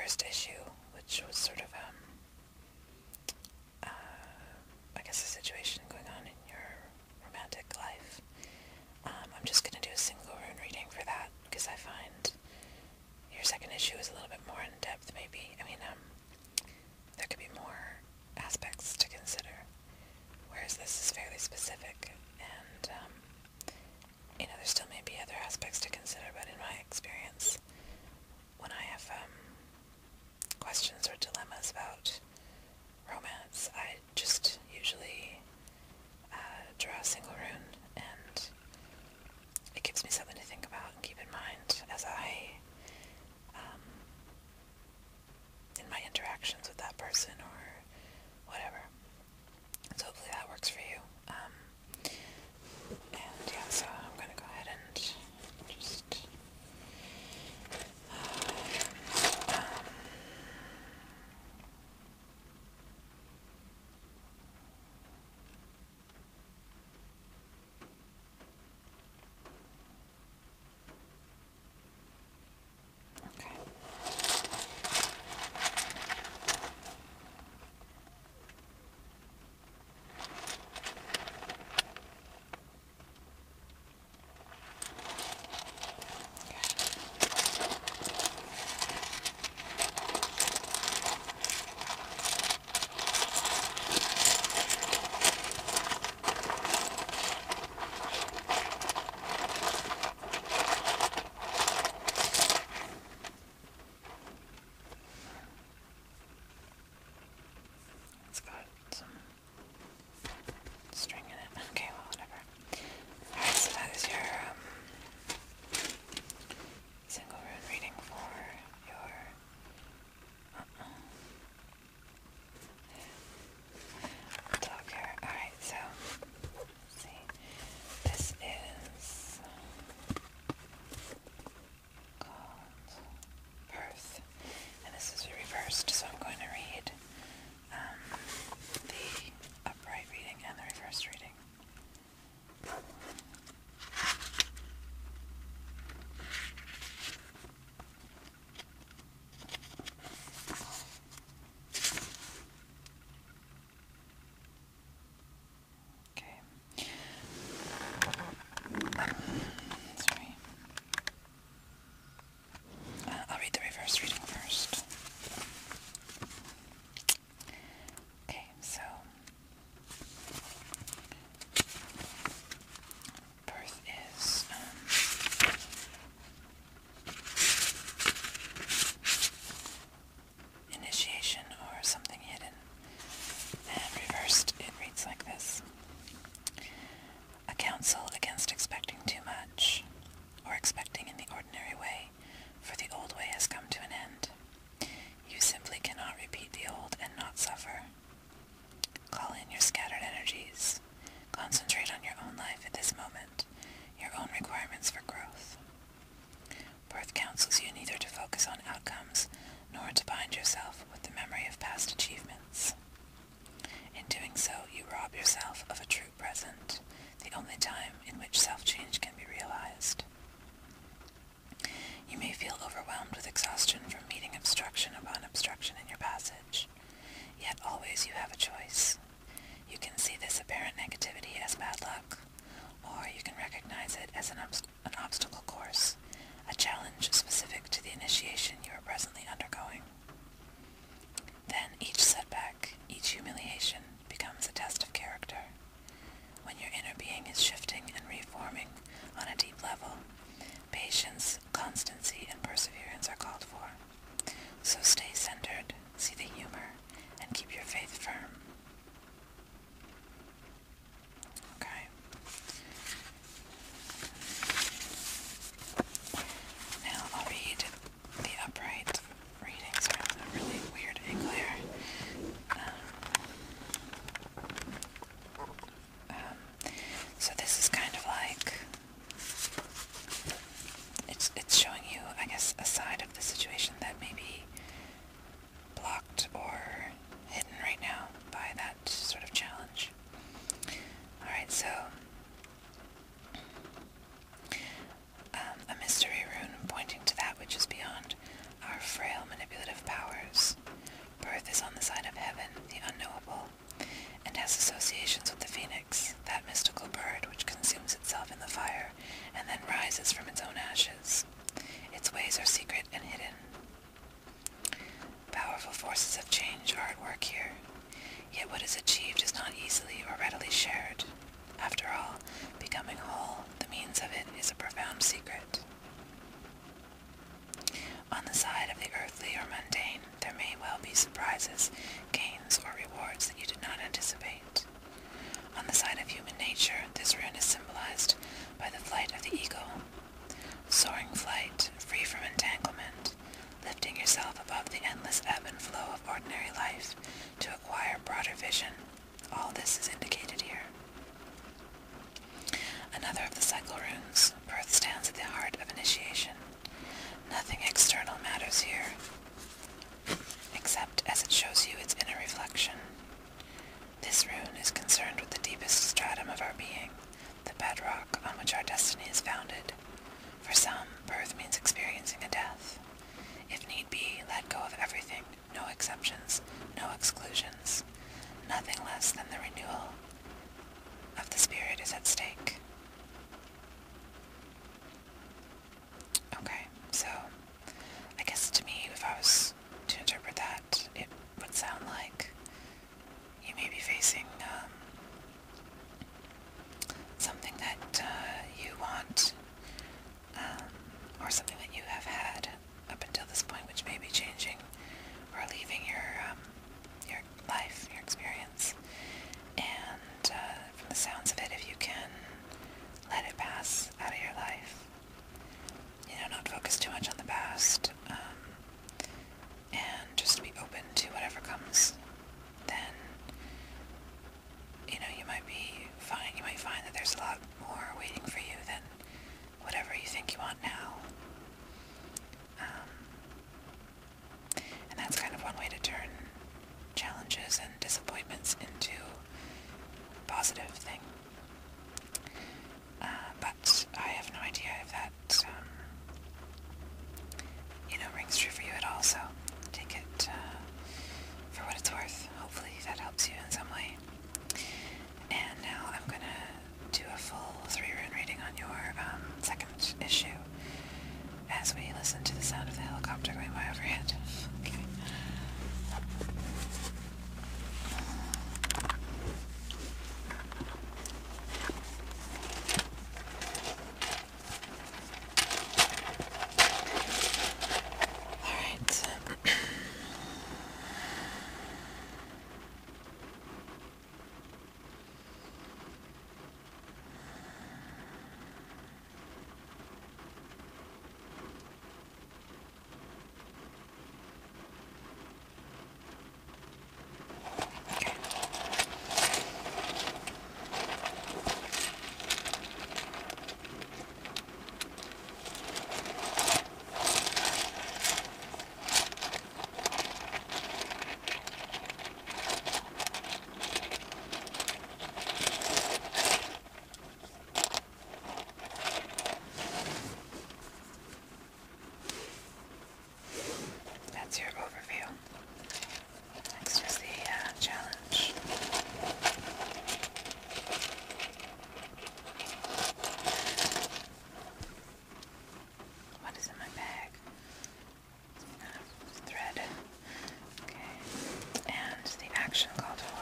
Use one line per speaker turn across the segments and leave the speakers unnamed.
first issue, which was sort of, I guess, a situation going on in your romantic life. I'm just going to do a single rune reading for that, because I find your second issue is a little bit more in-depth, maybe. I mean, there could be more aspects to consider, whereas this is fairly specific, and, there still may be other aspects to consider, but in my experience, when I have, questions or dilemmas about romance, I just usually, draw a single rune, and it gives me something to think about and keep in mind as I, in my interactions with that person or whatever. So hopefully that works for you. And yeah, so I'm going to go ahead and just okay. It's got some string in it. Okay, well, whatever. Alright, so that is your single rune reading for your dog hair. Alright, so let's see. This is called Birth, and this is reversed, so I'm going to read the upright reading and the reversed reading. Okay. Sorry. I'll read the reverse reading first. Okay, so birth is initiation or something hidden, and reversed it reads like this. A counsel against expecting too much, or expecting in the ordinary way, for the old way has come to an end. You simply cannot repeat the old and not suffer. Call in your scattered energies. Concentrate on your own life at this moment, your own requirements for growth. Birth counsels you neither to focus on outcomes nor to bind yourself with the memory of past achievements. In doing so, you rob yourself of a true present, the only time in which self-change can be realized. You may feel overwhelmed with exhaustion from meeting obstruction upon obstruction in your passage, yet always you have a choice. You can see this apparent negativity as bad luck, or you can recognize it as an obstacle course, a challenge specific to the initiation you are presently undergoing. Then each setback, each humiliation, becomes a test of character. When your inner being is shifting and reforming on a deep level, patience, constancy, and perseverance are called for. So stay centered, see the humor, and keep your faith firm. Okay. Now I'll read the upright reading. Sorry, it's a really weird angle here. So this is kind of like, it's showing you, I guess, a side of the situation that maybe powerful forces of change are at work here, yet what is achieved is not easily or readily shared. After all, becoming whole, the means of it, is a profound secret. On the side of the earthly or mundane, there may well be surprises, gains, or rewards that you did not anticipate. On the side of human nature, this rune is symbolized by the flight of the eagle. Soaring flight, free from entanglement, lifting yourself above the endless ebb and flow of ordinary life to acquire broader vision. All this is indicated here. Another of the cycle runes, birth stands at the heart of initiation. Nothing external matters here, except as it shows you its inner reflection. This rune is concerned with the deepest stratum of our being, the bedrock on which our destiny is founded. For some, birth means experiencing a death. If need be, let go of everything, no exceptions, no exclusions. Nothing less than the renewal of the spirit is at stake. Okay, so I guess to me, if I was to interpret that, it would sound like you may be facing something that you want, or something that you have had up until this point, which may be changing or leaving your life, your experience. And from the sounds of it, if you can let it pass out of your life, not focus too much on the past, and just be open to whatever comes, then, you might be fine. You might find that there's a lot more waiting for you than whatever you think you want now. And that's kind of one way to turn challenges and disappointments into a positive thing. But I have no idea if that rings true for you at all, so take it for what it's worth. Hopefully that helps you in some way. And now I'm going to do a full 3-rune reading on your second issue as we listen to the sound of the helicopter going by overhead. Okay. That's your overview. Next is the challenge. What is in my bag? Thread. Okay. And the action called for.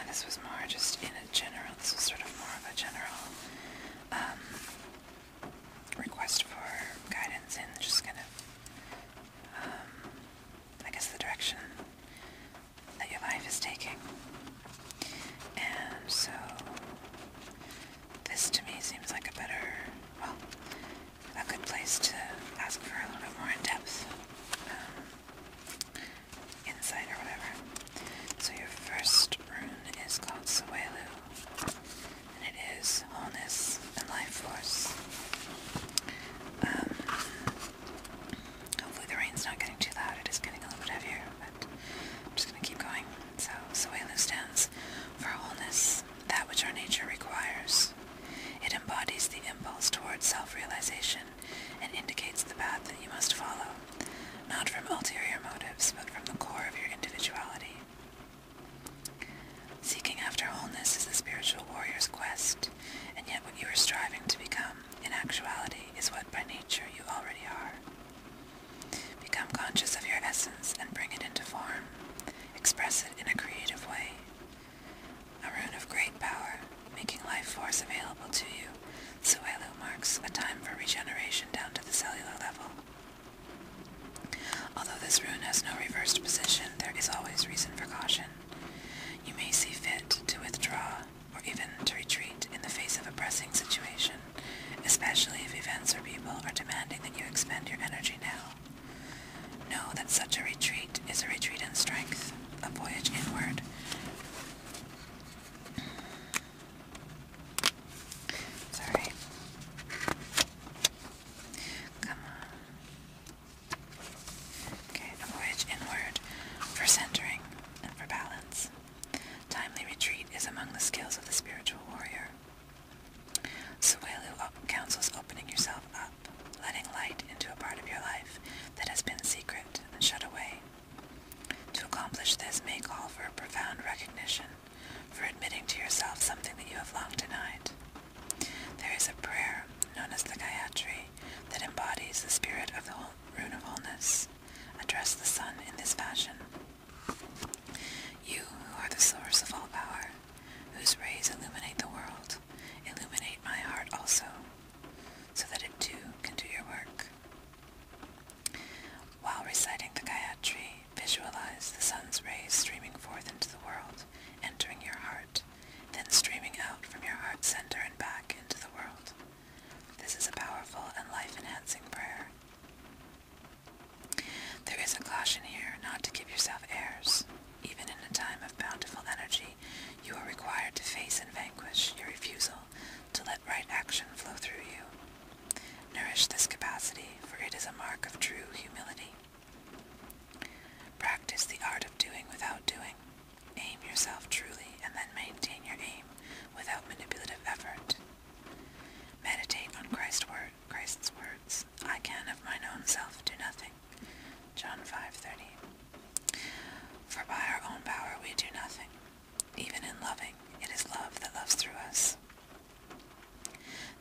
This was more just this was sort of more of a general request for guidance in just kind of, I guess, the direction that your life is taking. And so this to me seems like a good place to ask for a little bit more in-depth insight or whatever. So your first rune is called Sawelu, and it is home. the skills of the spiritual warrior. Suelu counsels opening yourself up, letting light into a part of your life that has been secret and shut away. To accomplish this may call for a profound recognition, for admitting to yourself something that you have long denied. There is a prayer, known as the Gayatri, that embodies the spirit of the Rune of Wholeness. Address the sun in this fashion. You who are the source of all power, whose rays illuminate the world, illuminate my heart also, so that it too can do your work. While reciting the Gayatri, visualize the sun's rays streaming forth into the world, entering your heart, then streaming out from your heart center and back into the world. This is a powerful and life-enhancing prayer. There is a caution here not to give yourself airs. Even in a time of bountiful energy, you are required to face and vanquish your refusal to let right action flow through you. Nourish this capacity, for it is a mark of true humility. Practice the art of doing without doing. Aim yourself truly, and then maintain your aim without manipulative effort. Meditate on Christ's words, I can of mine own self do nothing. John 5:30. For by our own power we do nothing. Even in loving, it is love that loves through us.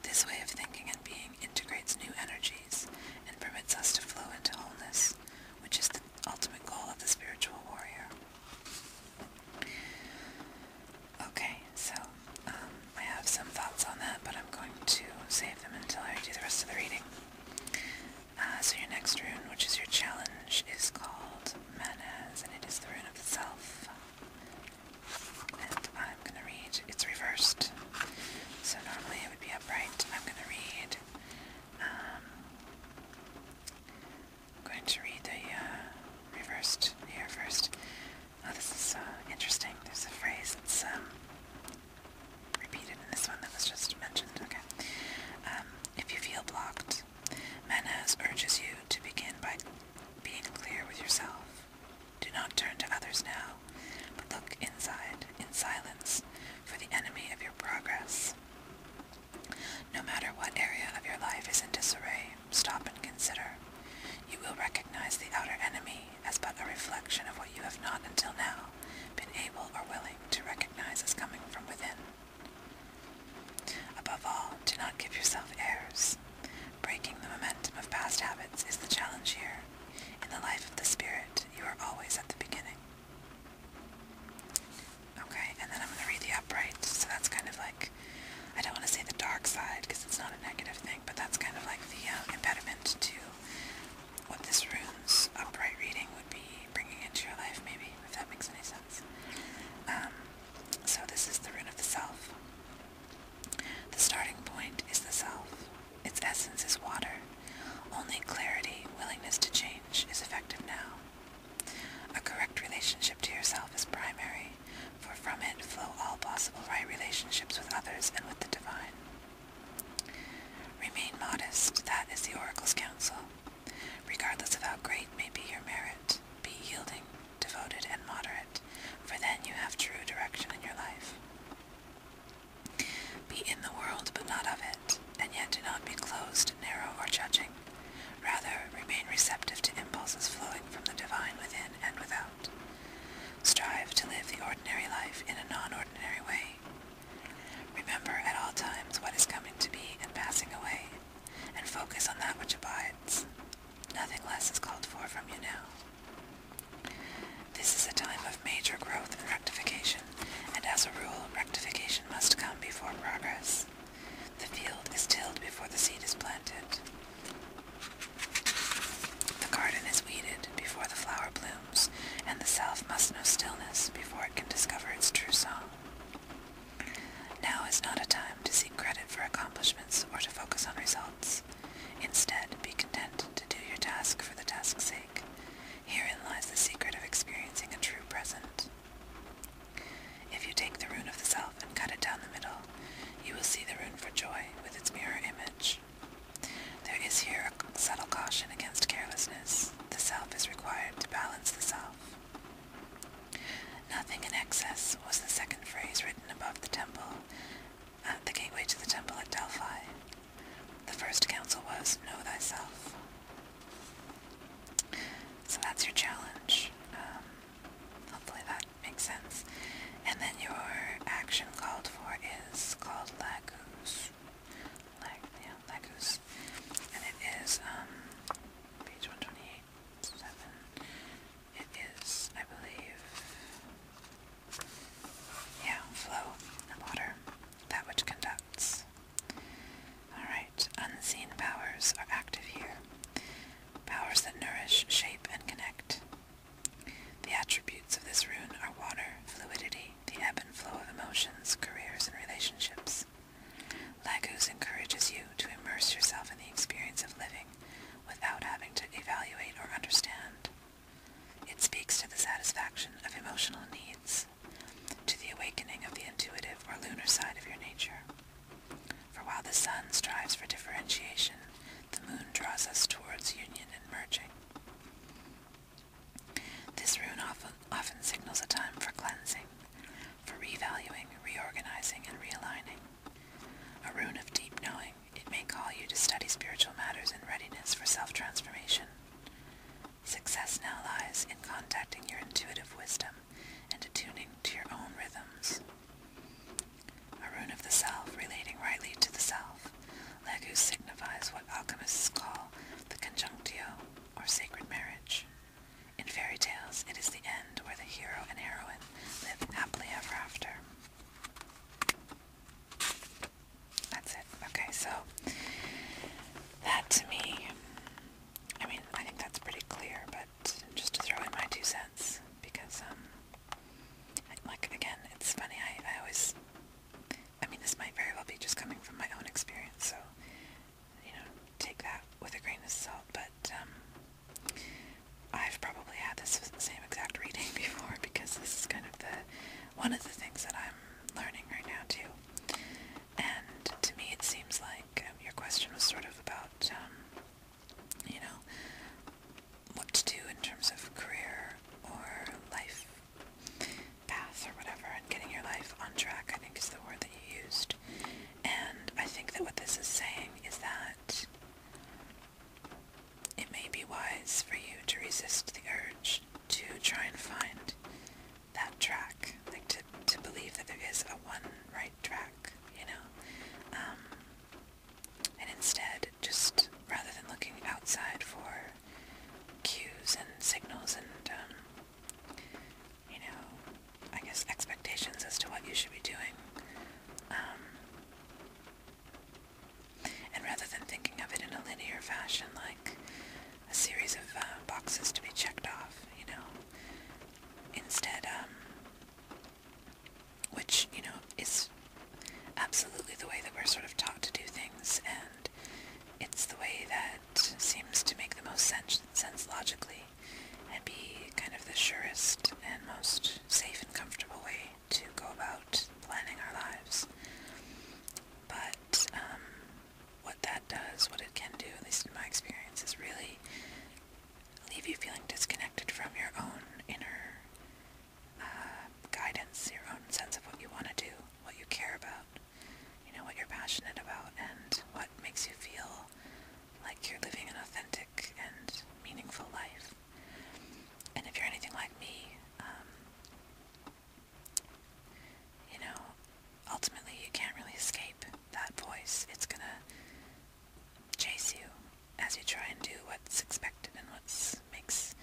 This way of thinking and being integrates new energies and permits us to flow into wholeness, which is the ultimate goal of the spiritual warrior. Okay, so I have some thoughts on that, but I'm going to save them until I do the rest of the reading. So your next rune, which is your challenge, is called Manaz, and it is the rune of the self. And I'm going to read, it's reversed, so normally it would be upright. I'm going to read the reversed here first. Oh, this is interesting. There's a phrase that's repeated in this one that was just mentioned. Okay. If you feel blocked, Manaz urges you to begin by being clear with yourself. Do not turn to others now, but look inside, in silence, for the enemy of your progress. No matter what area of your life is in disarray, stop and consider. You will recognize the outer enemy as but a reflection of what you have not until now been able or willing to recognize as coming from within. Above all, do not give yourself airs. Breaking the momentum of past habits is the challenge here. In the life of the spirit, you are always at the beginning. Okay, and then I'm going to read the upright, so that's kind of like, I don't want to say the dark side, because it's not a negative thing, but that's kind of like the impediment to what this rune's upright reading would be bringing into your life, maybe, if that makes any sense. So this is the rune of the self. The starting point is the self. Its essence is water. Only clarity, willingness to change, is effective now. A correct relationship to yourself is primary, for from it flow all possible right relationships with others and with the divine. Remain modest, that is the oracle's counsel. Regardless of how great may be your merit, be yielding, devoted, and moderate, for then you have true direction in your life. Be in the world but not of it, and yet do not be closed, narrow, or judging. Rather, remain receptive to impulses flowing from the divine within and without. Strive to live the ordinary life in a non-ordinary way. Remember at all times what is coming to be and passing away, and focus on that which abides. Nothing less is called for from you now. This is a time of major growth and rectification, and as a rule, rectification must come before progress. The field is tilled before the seed is planted. The garden is weeded before the flower blooms, and the self must know stillness before it can discover its true song. Now is not a time to seek credit for accomplishments or to focus on results. Instead, be content to do your task for the task's sake. Herein lies the secret of experiencing a true present. If you take the rune of the self and cut it down the middle, you will see the rune for joy with its mirror image. There is here a subtle caution against carelessness. The self is required to balance the self. Nothing in excess was the second phrase written above the Delphi. The first counsel was, know thyself. So that's your challenge. Hopefully that makes sense. And then your action called for is called Lagoose. Lagoose. And it is, page 128, 7. It is, I believe, yeah, flow and water, that which conducts. Alright, unseen powers are active here. Powers that nourish, shape, and connect. The attributes of this rune are water, fluidity, the ebb and flow of emotions, careers, and relationships. Lagoose encourages you to immerse yourself in the experience of living without having to evaluate or understand. It speaks to the satisfaction of emotional needs, to the awakening of the intuitive or lunar side of your nature. For while the sun strives for differentiation, the moon draws us towards union and merging. This rune often signals a time for cleansing, for revaluing, reorganizing, and realigning. A rune of deep knowing, it may call you to study spiritual matters in readiness for self-transformation. Success now lies in contacting your intuitive wisdom and attuning to your own rhythms. A rune of the self, relating rightly to the self, Lagoose signifies what alchemists call the conjunctio, or sacred marriage. In fairy tales, it is the end where the hero and heroine live happily ever after. That's it. Okay, so that to me, I mean, I think that's pretty clear, but just to throw in my 2 cents, because, like, again, it's funny, I always, I mean, this might very well be just coming from my own experience, so, you know, take that with a grain of salt, but, I've probably had this same exact reading before, because this is kind of one of the things that I'm learning right now, too. And to me, it seems like your question was sort of about, you know, what to do in terms of career or life path or whatever, and getting your life on track, I think is the word that you used. And I think that what this is saying is that it may be wise for you to resist the urge to try and find that track, like to believe that there is a one right track, you know, and instead, just rather than looking outside for cues and signals and, you know, I guess expectations as to what you should be doing, and rather than thinking of it in a linear fashion, like a series of boxes to be checked off, you know, instead, which, you know, is absolutely the way that we're sort of taught to do things, and it's the way that seems to make the most sense logically, and be kind of the surest and most safe and comfortable way to go about planning our lives. But what that does, what it can do, at least in my experience, is really leave you feeling disconnected from your own inner guidance, your own sense of what you want to do, what you care about, you know, what you're passionate about, and what makes you feel like you're living an authentic and meaningful life. And if you're anything like me, you know, ultimately you can't really escape that voice. It's gonna chase you as you try and do what's expected and what makes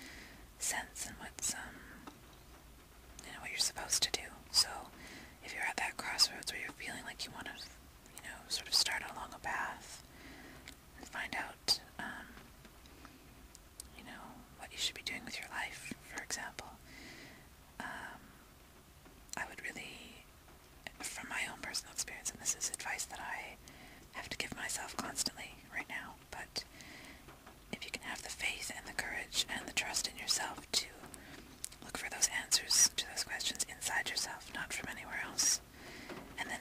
sense and what's, you know, what you're supposed to do. So if you're at that crossroads where you're feeling like you want to, you know, sort of start along a path and find out, you know, what you should be doing with your life, for example, I would really, from my own personal experience, and this is advice that I have to give myself constantly right now, but if you can have the faith and the courage and the trust in yourself to look for those answers to those questions inside yourself, not from anywhere else, and then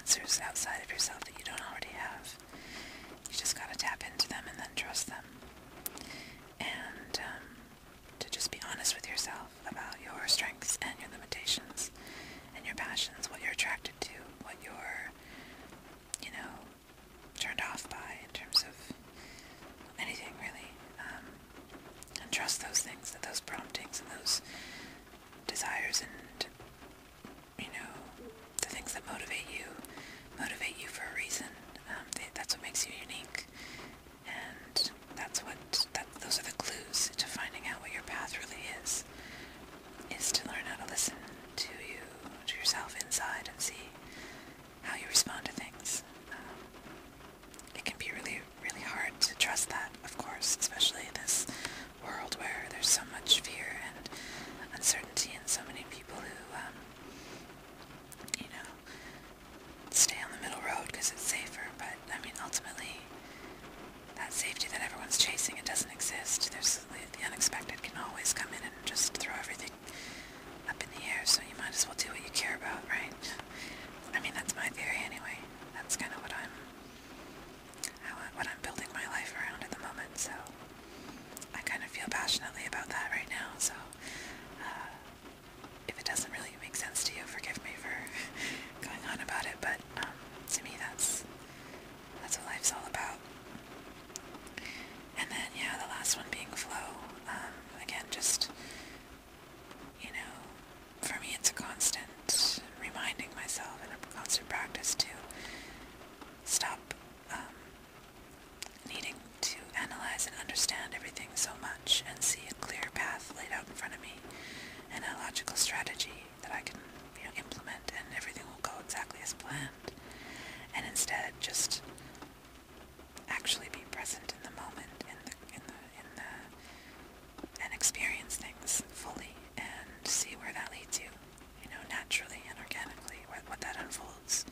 answers outside of yourself that you don't already have. You just gotta tap into them and then trust them. And to just be honest with yourself about your strengths and your limitations and your passions, what you're attracted to, what you're, turned off by in terms of anything really. And trust those things, that those promptings and those desires and, the things that motivate you for a reason. That's what makes you unique. And those are the clues to finding out what your path really is to learn how to listen to yourself inside and see how you respond to things. It can be really, really hard to trust that, of course, especially in this world where there's so much fear and uncertainty and so many people who, stay on the middle road because it's safer. But, ultimately, that safety that everyone's chasing, it doesn't exist. The unexpected can always come in and just throw everything up in the air, so you might as well do what you care about, right? That's my theory anyway. That's kind of what I'm building my life around at the moment, so I kind of feel passionately about that right now, so if it doesn't really make sense to you, forgive me for going on about it, but to me that's what life's all about. And then, the last one being flow. Again, just, for me it's a constant reminding myself and a constant practice to stop needing to analyze and understand everything so much and see a clear path laid out in front of me and a logical strategy that I can, implement, and everything will go exactly as planned. And instead, just actually be present in the moment, and experience things fully and see where that leads you, naturally and organically, what that unfolds.